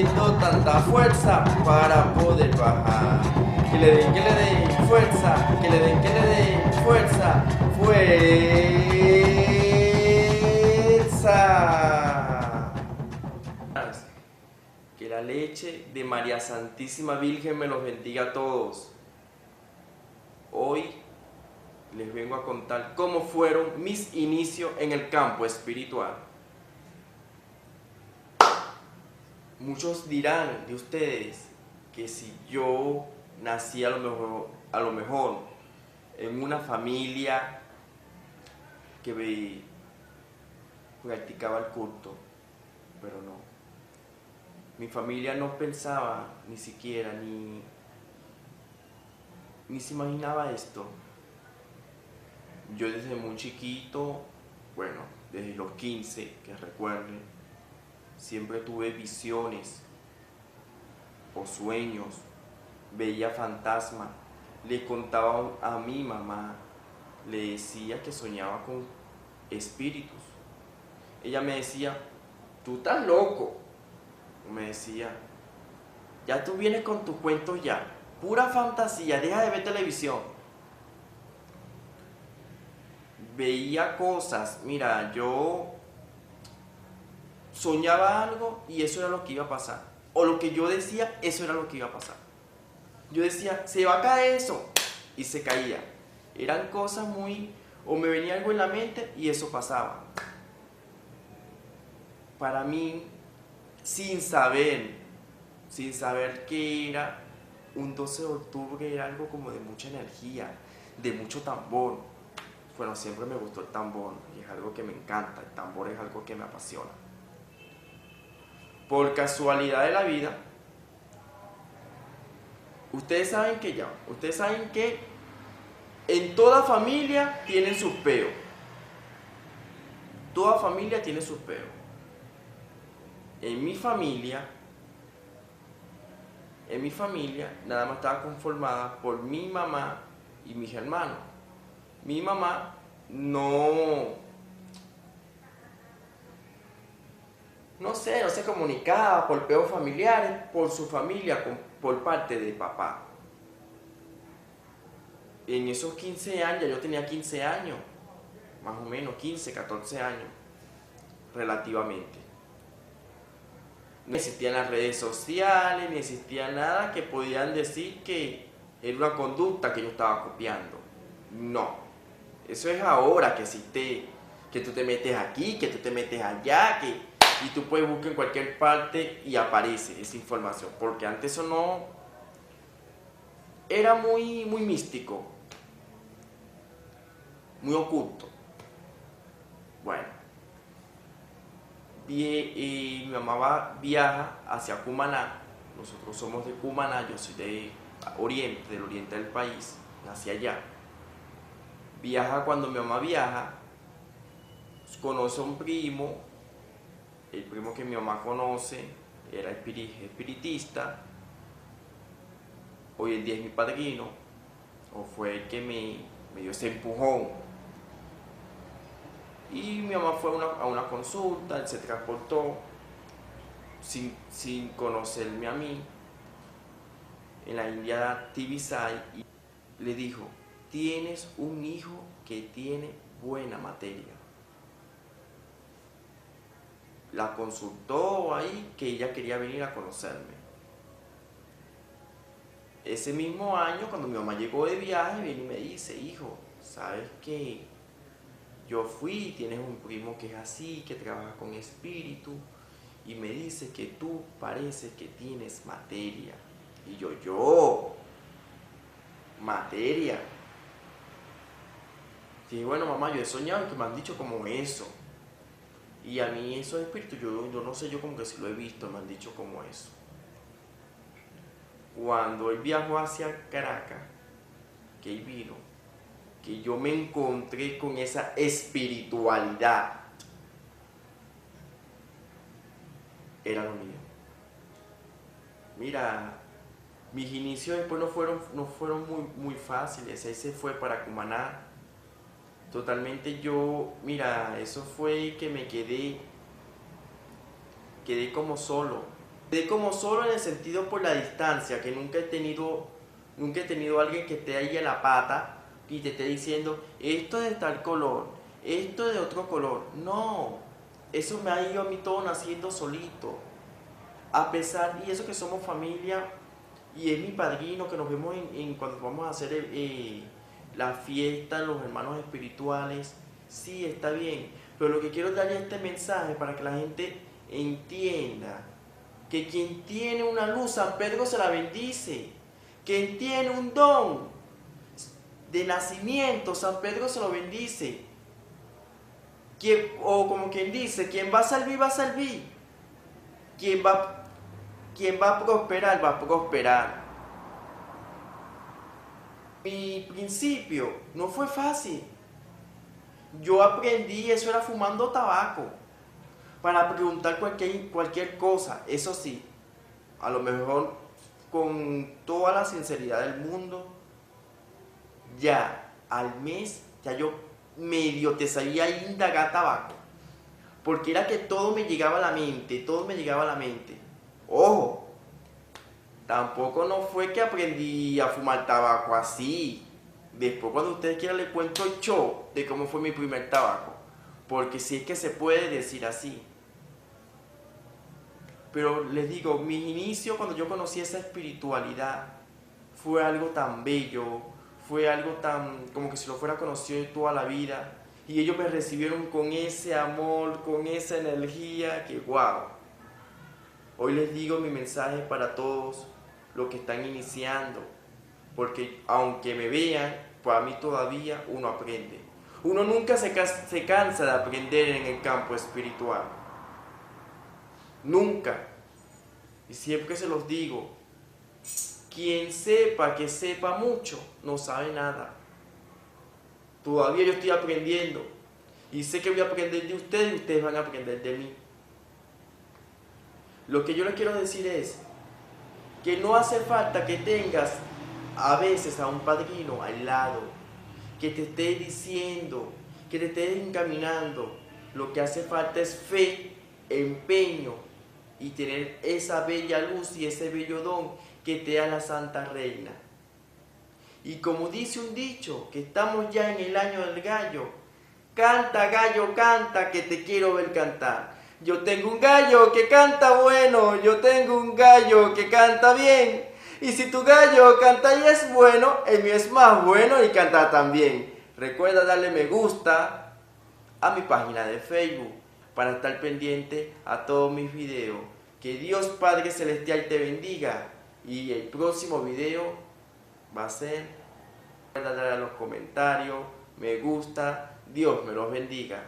haciendo tanta fuerza para poder bajar. Que le den fuerza, que le den fuerza, fuerza. Que la leche de María Santísima Virgen me los bendiga a todos. Hoy les vengo a contar cómo fueron mis inicios en el campo espiritual. Muchos dirán de ustedes que si yo nací a lo mejor en una familia que practicaba el culto, pero no. Mi familia no pensaba ni siquiera, ni se imaginaba esto. Yo desde muy chiquito, bueno, desde los 15, que recuerden, siempre tuve visiones o sueños, veía fantasmas, le contaba a mi mamá, le decía que soñaba con espíritus. Ella me decía, tú estás loco. Me decía, ya tú vienes con tus cuentos ya, pura fantasía, deja de ver televisión. Veía cosas, mira, yo soñaba algo y eso era lo que iba a pasar. O lo que yo decía, eso era lo que iba a pasar. Yo decía, se va a caer eso, y se caía. Eran cosas o me venía algo en la mente y eso pasaba. Para mí, sin saber que era un 12 de octubre, era algo como de mucha energía, de mucho tambor. Bueno, siempre me gustó el tambor y es algo que me encanta, el tambor es algo que me apasiona. Por casualidad de la vida, ustedes saben que en toda familia tienen sus peos. Toda familia tiene sus peos. En mi familia nada más estaba conformada por mi mamá y mis hermanos. Mi mamá no se comunicaba por peos familiares, por su familia, por parte de papá. En esos 15 años, ya yo tenía 15 años, más o menos 15, 14 años, relativamente. No existían las redes sociales, ni existía nada que podían decir que era una conducta que yo estaba copiando. No, eso es ahora que existe, que tú te metes aquí, que tú te metes allá, y tú puedes buscar en cualquier parte y aparece esa información, porque antes eso no, era muy místico, muy oculto. Bueno. Y mi mamá viaja hacia Cumaná. Nosotros somos de Cumaná, yo soy del oriente del país, nací allá. Cuando mi mamá viaja, conoce a un primo, el primo que mi mamá conoce era espiritista, hoy en día es mi padrino, o fue el que me dio ese empujón. Y mi mamá fue a una consulta, él se transportó sin conocerme a mí en la India Tibisay y le dijo, tienes un hijo que tiene buena materia. La consultó ahí que ella quería venir a conocerme. Ese mismo año, cuando mi mamá llegó de viaje, viene y me dice, hijo, ¿sabes qué? Yo fui, tienes un primo que es así, que trabaja con espíritu, y me dice que tú parece que tienes materia. Y yo, materia. Y dije, bueno mamá, yo he soñado que me han dicho como eso. Y a mí esos espíritus, yo no sé, yo como que sí lo he visto, me han dicho como eso. Cuando él viajó hacia Caracas, que él vino, que yo me encontré con esa espiritualidad, era lo mío. Mira, mis inicios después no fueron muy fáciles. Ahí se fue para Cumaná. Totalmente mira, eso fue que me quedé como solo. Quedé como solo en el sentido por la distancia, que nunca he tenido alguien que esté ahí en la pata y te esté diciendo, esto es de tal color, esto es de otro color. No, eso me ha ido a mí todo naciendo solito. A pesar, y eso que somos familia, y es mi padrino, que nos vemos cuando vamos a hacer la fiesta, los hermanos espirituales, sí, está bien. Pero lo que quiero darle este mensaje para que la gente entienda que quien tiene una luz, San Pedro se la bendice. Quien tiene un don de nacimiento, San Pedro se lo bendice. O como quien dice, quien va a servir, va a servir. Quien va a prosperar, va a prosperar. Mi principio no fue fácil. Yo aprendí, eso era fumando tabaco, para preguntar cualquier cosa. Eso sí, a lo mejor con toda la sinceridad del mundo, ya al mes, ya yo medio te sabía indagar tabaco. Porque era que todo me llegaba a la mente, todo me llegaba a la mente. Ojo, tampoco no fue que aprendí a fumar tabaco así. Después cuando ustedes quieran les cuento el show de cómo fue mi primer tabaco. Porque sí es que se puede decir así. Pero les digo, mis inicios cuando yo conocí esa espiritualidad fue algo tan bello, fue algo tan como que si lo fuera conocido toda la vida. Y ellos me recibieron con ese amor, con esa energía que wow. Hoy les digo mi mensaje para todos los que están iniciando. Porque aunque me vean, para mí todavía uno aprende. Uno nunca se cansa de aprender en el campo espiritual. Nunca. Y siempre se los digo, quien sepa que sepa mucho, no sabe nada. Todavía yo estoy aprendiendo. Y sé que voy a aprender de ustedes y ustedes van a aprender de mí. Lo que yo les quiero decir es que no hace falta que tengas a veces a un padrino al lado, que te esté diciendo, que te esté encaminando. Lo que hace falta es fe, empeño y tener esa bella luz y ese bello don que te da la Santa Reina. Y como dice un dicho, que estamos ya en el año del gallo, canta gallo, canta, que te quiero ver cantar. Yo tengo un gallo que canta bueno, yo tengo un gallo que canta bien. Y si tu gallo canta y es bueno, el mío es más bueno y canta también. Recuerda darle me gusta a mi página de Facebook para estar pendiente a todos mis videos. Que Dios Padre Celestial te bendiga. Y el próximo video va a ser, recuerda darle a los comentarios, me gusta, Dios me los bendiga.